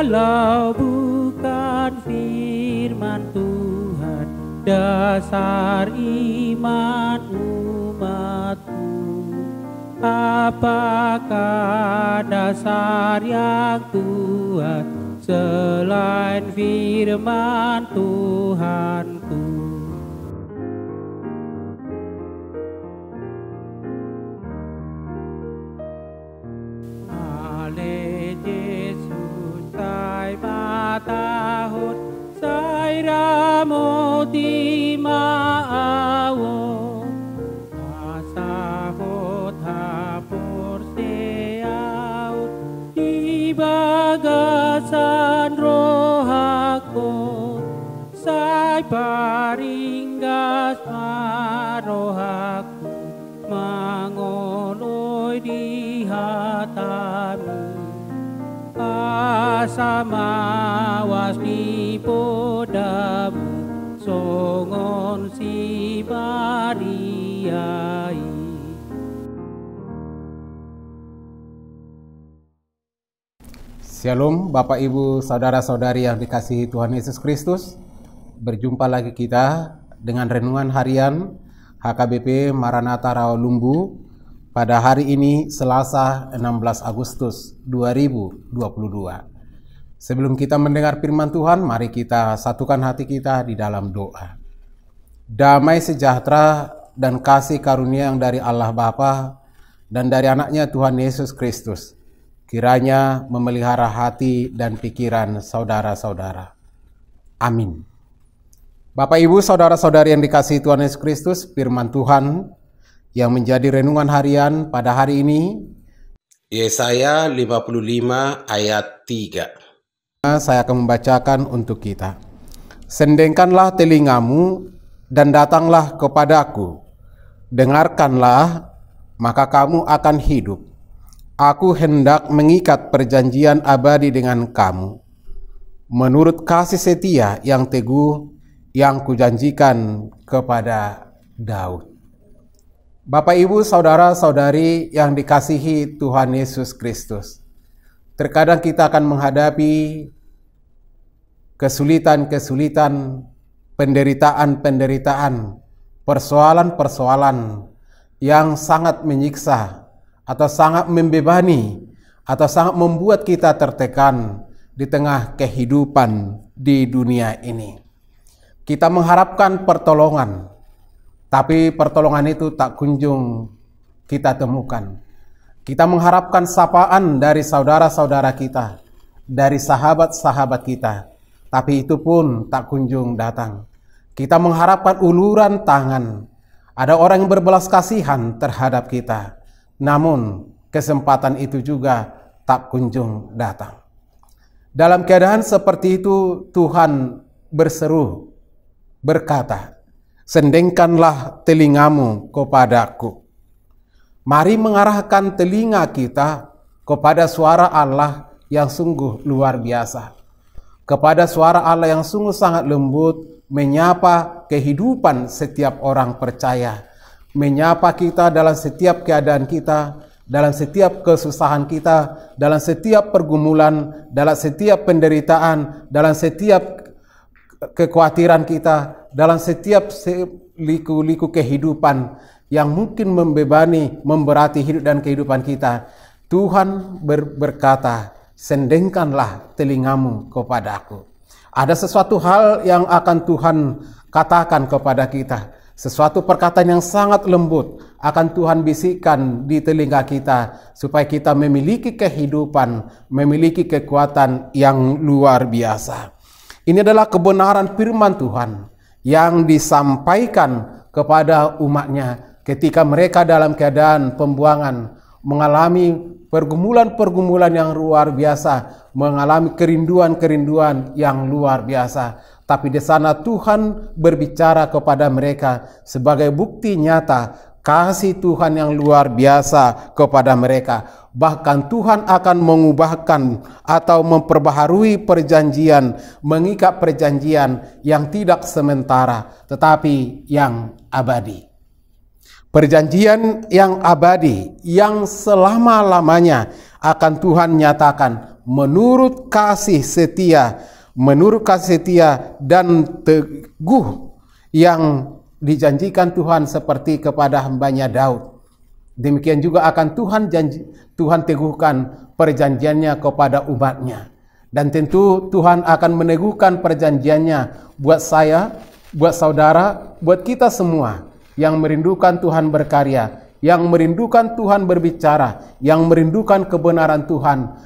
Kalau bukan firman Tuhan, dasar iman umatku, apakah dasar yang kuat selain firman Tuhanku? Ale Yesus sai matahun sai ramo di maawo asahot hapor seaut di bagasan rohako sai paringgas marohaku mangonoy di hatami asa mawas di podamu songon si Mariai. Shalom Bapak Ibu Saudara-saudari yang dikasihi Tuhan Yesus Kristus. Berjumpa lagi kita dengan renungan harian HKBP Maranatha Rawalumbu pada hari ini Selasa 16 Agustus 2022. Sebelum kita mendengar firman Tuhan, mari kita satukan hati kita di dalam doa. Damai sejahtera dan kasih karunia yang dari Allah Bapa dan dari anaknya Tuhan Yesus Kristus kiranya memelihara hati dan pikiran saudara-saudara. Amin. Bapak Ibu Saudara-saudari yang dikasihi Tuhan Yesus Kristus, firman Tuhan yang menjadi renungan harian pada hari ini Yesaya 55 ayat 3. Saya akan membacakan untuk kita. Sendengkanlah telingamu dan datanglah kepadaku. Dengarkanlah, maka kamu akan hidup. Aku hendak mengikat perjanjian abadi dengan kamu, menurut kasih setia yang teguh yang kujanjikan kepada Daud. Bapak Ibu Saudara-saudari yang dikasihi Tuhan Yesus Kristus, terkadang kita akan menghadapi kesulitan-kesulitan, penderitaan-penderitaan, persoalan-persoalan yang sangat menyiksa atau sangat membebani atau sangat membuat kita tertekan di tengah kehidupan di dunia ini. Kita mengharapkan pertolongan, tapi pertolongan itu tak kunjung kita temukan. Kita mengharapkan sapaan dari saudara-saudara kita, dari sahabat-sahabat kita, tapi itu pun tak kunjung datang. Kita mengharapkan uluran tangan, ada orang yang berbelas kasihan terhadap kita, namun kesempatan itu juga tak kunjung datang. Dalam keadaan seperti itu, Tuhan berseru, berkata, sendengkanlah telingamu kepadaku. Mari mengarahkan telinga kita kepada suara Allah yang sungguh luar biasa. Kepada suara Allah yang sungguh sangat lembut, menyapa kehidupan setiap orang percaya. Menyapa kita dalam setiap keadaan kita, dalam setiap kesusahan kita, dalam setiap pergumulan, dalam setiap penderitaan, dalam setiap kekhawatiran kita, dalam setiap liku-liku kehidupan yang mungkin membebani, memberati hidup dan kehidupan kita. Tuhan berkata, sendengkanlah telingamu kepadaku. Ada sesuatu hal yang akan Tuhan katakan kepada kita. Sesuatu perkataan yang sangat lembut akan Tuhan bisikkan di telinga kita supaya kita memiliki kehidupan, memiliki kekuatan yang luar biasa. Ini adalah kebenaran firman Tuhan yang disampaikan kepada umatnya ketika mereka dalam keadaan pembuangan, mengalami pergumulan-pergumulan yang luar biasa, mengalami kerinduan-kerinduan yang luar biasa. Tapi di sana Tuhan berbicara kepada mereka sebagai bukti nyata kasih Tuhan yang luar biasa kepada mereka. Bahkan Tuhan akan mengubahkan atau memperbaharui perjanjian, mengikat perjanjian yang tidak sementara, tetapi yang abadi. Perjanjian yang abadi, yang selama-lamanya akan Tuhan nyatakan menurut kasih setia dan teguh yang dijanjikan Tuhan seperti kepada hambanya Daud. Demikian juga akan Tuhan teguhkan perjanjiannya kepada umatnya. Dan tentu Tuhan akan meneguhkan perjanjiannya buat saya, buat saudara, buat kita semua yang merindukan Tuhan berkarya, yang merindukan Tuhan berbicara, yang merindukan kebenaran Tuhan,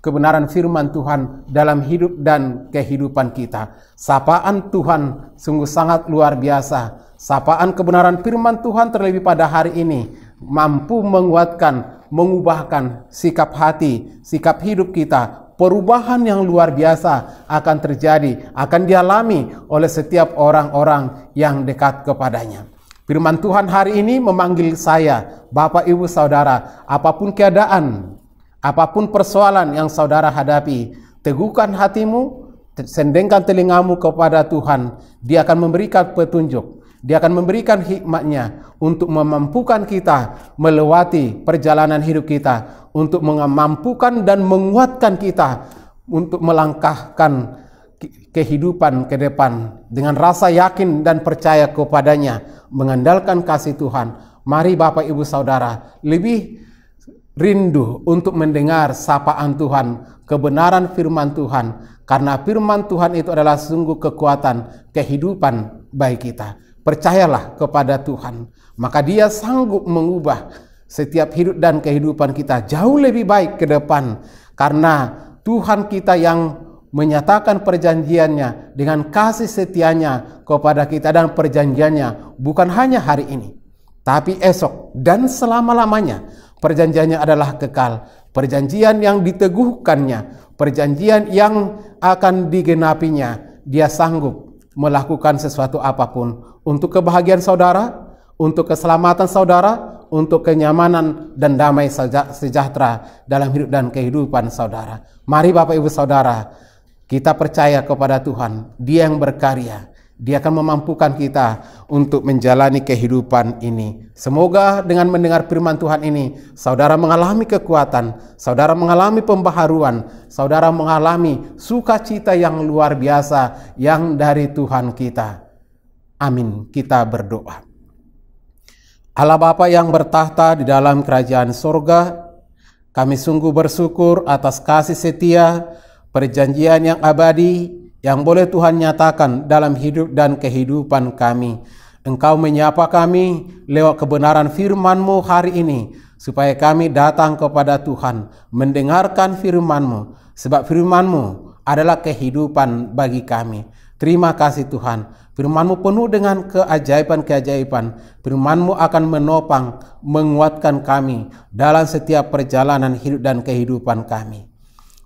kebenaran firman Tuhan dalam hidup dan kehidupan kita. Sapaan Tuhan sungguh sangat luar biasa. Sapaan kebenaran firman Tuhan terlebih pada hari ini mampu menguatkan, mengubahkan sikap hati, sikap hidup kita. Perubahan yang luar biasa akan terjadi, akan dialami oleh setiap orang-orang yang dekat kepadanya. Firman Tuhan hari ini memanggil saya, Bapak, Ibu, Saudara, apapun keadaan, apapun persoalan yang saudara hadapi, teguhkan hatimu, sendengkan telingamu kepada Tuhan. Dia akan memberikan petunjuk, Dia akan memberikan hikmat-Nya untuk memampukan kita melewati perjalanan hidup kita, untuk memampukan dan menguatkan kita untuk melangkahkan kehidupan ke depan dengan rasa yakin dan percaya kepadanya, mengandalkan kasih Tuhan. Mari Bapak, Ibu, Saudara lebih rindu untuk mendengar sapaan Tuhan, kebenaran firman Tuhan, karena firman Tuhan itu adalah sungguh kekuatan kehidupan bagi kita. Percayalah kepada Tuhan, maka Dia sanggup mengubah setiap hidup dan kehidupan kita jauh lebih baik ke depan, karena Tuhan kita yang menyatakan perjanjiannya dengan kasih setianya kepada kita, dan perjanjiannya bukan hanya hari ini, tapi esok dan selama-lamanya. Perjanjiannya adalah kekal, perjanjian yang diteguhkannya, perjanjian yang akan digenapinya. Dia sanggup melakukan sesuatu apapun untuk kebahagiaan saudara, untuk keselamatan saudara, untuk kenyamanan dan damai sejahtera dalam hidup dan kehidupan saudara. Mari Bapak, Ibu, Saudara, kita percaya kepada Tuhan. Dia yang berkarya, Dia akan memampukan kita untuk menjalani kehidupan ini. Semoga dengan mendengar firman Tuhan ini, saudara mengalami kekuatan, saudara mengalami pembaharuan, saudara mengalami sukacita yang luar biasa yang dari Tuhan kita. Amin. Kita berdoa. Allah Bapa yang bertahta di dalam kerajaan sorga, kami sungguh bersyukur atas kasih setia, perjanjian yang abadi yang boleh Tuhan nyatakan dalam hidup dan kehidupan kami. Engkau menyapa kami lewat kebenaran firman-Mu hari ini, supaya kami datang kepada Tuhan, mendengarkan firman-Mu, sebab firman-Mu adalah kehidupan bagi kami. Terima kasih Tuhan, firman-Mu penuh dengan keajaiban-keajaiban. Firman-Mu akan menopang, menguatkan kami dalam setiap perjalanan hidup dan kehidupan kami.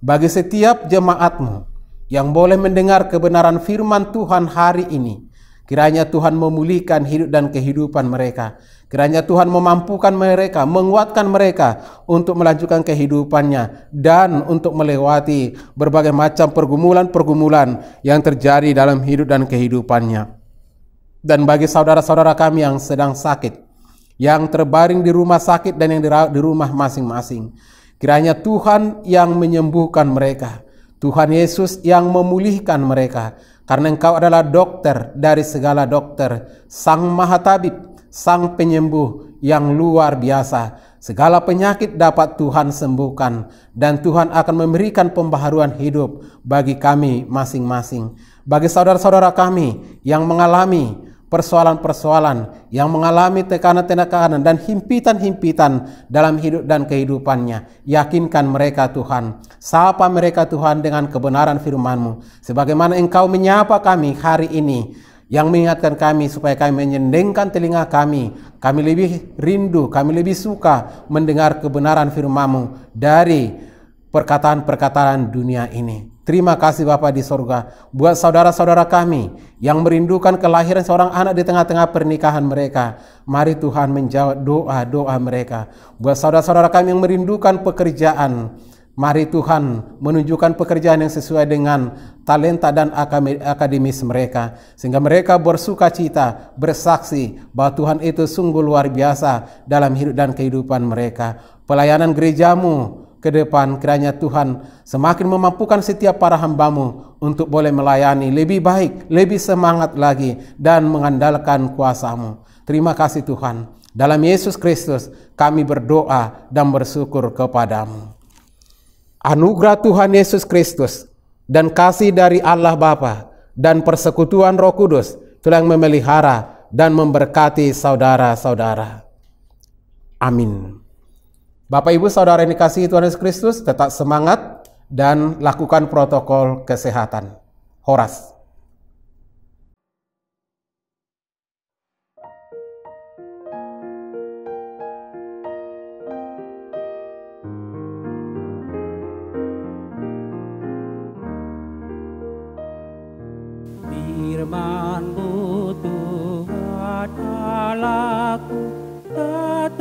Bagi setiap jemaat-Mu yang boleh mendengar kebenaran firman Tuhan hari ini, kiranya Tuhan memulihkan hidup dan kehidupan mereka. Kiranya Tuhan memampukan mereka, menguatkan mereka untuk melanjutkan kehidupannya dan untuk melewati berbagai macam pergumulan-pergumulan yang terjadi dalam hidup dan kehidupannya. Dan bagi saudara-saudara kami yang sedang sakit, yang terbaring di rumah sakit dan yang dirawat di rumah masing-masing, kiranya Tuhan yang menyembuhkan mereka, Tuhan Yesus yang memulihkan mereka, karena Engkau adalah dokter dari segala dokter, Sang Mahatabib, Sang Penyembuh yang luar biasa. Segala penyakit dapat Tuhan sembuhkan, dan Tuhan akan memberikan pembaharuan hidup bagi kami masing-masing. Bagi saudara-saudara kami yang mengalami persoalan-persoalan, yang mengalami tekanan-tekanan dan himpitan-himpitan dalam hidup dan kehidupannya, yakinkan mereka Tuhan, sapa mereka Tuhan dengan kebenaran firman-Mu, sebagaimana Engkau menyapa kami hari ini, yang mengingatkan kami supaya kami menyendengkan telinga kami lebih rindu, kami lebih suka mendengar kebenaran firman-Mu dari perkataan-perkataan dunia ini. Terima kasih Bapa di sorga, buat saudara-saudara kami yang merindukan kelahiran seorang anak di tengah-tengah pernikahan mereka. Mari Tuhan menjawab doa-doa mereka. Buat saudara-saudara kami yang merindukan pekerjaan, mari Tuhan menunjukkan pekerjaan yang sesuai dengan talenta dan akademis mereka, sehingga mereka bersuka cita, bersaksi bahwa Tuhan itu sungguh luar biasa dalam hidup dan kehidupan mereka. Pelayanan gereja-Mu ke depan, kiranya Tuhan semakin memampukan setiap para hamba-Mu untuk boleh melayani lebih baik, lebih semangat lagi, dan mengandalkan kuasa-Mu. Terima kasih Tuhan. Dalam Yesus Kristus kami berdoa dan bersyukur kepada-Mu. Anugerah Tuhan Yesus Kristus dan kasih dari Allah Bapa dan persekutuan Roh Kudus telah memelihara dan memberkati saudara-saudara. Amin. Bapak Ibu Saudara yang dikasihi Tuhan Yesus Kristus, tetap semangat dan lakukan protokol kesehatan. Horas. Firman-Mu Tuhan Allahku, tak